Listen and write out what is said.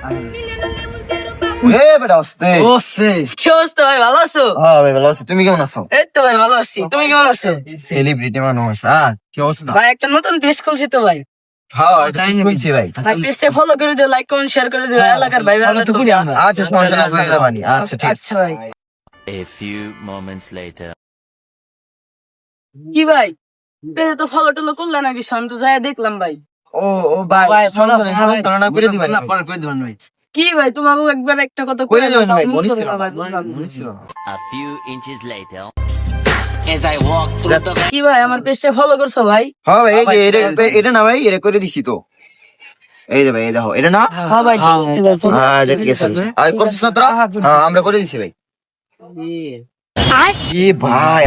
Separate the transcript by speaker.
Speaker 1: ভাই এ বেটা আস্তে
Speaker 2: কি অবস্থা ভাই, ভালো আছো?
Speaker 1: হ্যাঁ ভাই ভালো আছি, তুমি কেমন আছো?
Speaker 2: এই তো ভাই ভালো আছি, তুমি কেমন আছো?
Speaker 1: সেলিব্রিটি মানুষ, কি অবস্থা?
Speaker 2: ভাই একটা নতুন পেজ খুলছি তো ভাই।
Speaker 1: হ্যাঁ এটা ঠিক বলছি ভাই।
Speaker 2: ভাই পেজটা ফলো করে দিও, লাইক কমেন্ট শেয়ার করে দিও এলাকার ভাই বোনেরা তো।
Speaker 1: আচ্ছা সমস্যা নাই, বুঝতে পারি। আচ্ছা ঠিক আছে।
Speaker 2: আচ্ছা ভাই।
Speaker 3: A few moments later.
Speaker 2: কি ভাই পেজে তো ফলো টলো করলে নাকি? আমি তো যাই দেখলাম ভাই।
Speaker 1: ও ভাই তুলনা করে দিবেন ভাই।
Speaker 2: কি ভাই তোমাকে একবার একটা কথা
Speaker 1: করে দিবেন ভাই,
Speaker 2: দাও,
Speaker 1: বলিস না
Speaker 2: ভাই,
Speaker 1: ভাই,
Speaker 2: বুঝলাম।
Speaker 1: বলিস না।
Speaker 3: A few inches later.
Speaker 2: কি ভাই আমার পেজটা ফলো করছো ভাই?
Speaker 1: হ্যাঁ ভাই, এই যে এটা না ভাই, এটা করে দিছি তো। এই যে ভাই, এই দেখো এটা না।
Speaker 2: হ্যাঁ ভাই
Speaker 1: এটা ঠিক আছে। আর করছিস না তোরা? হ্যাঁ আমরা করে দিছি ভাই। এ ভাই ভাই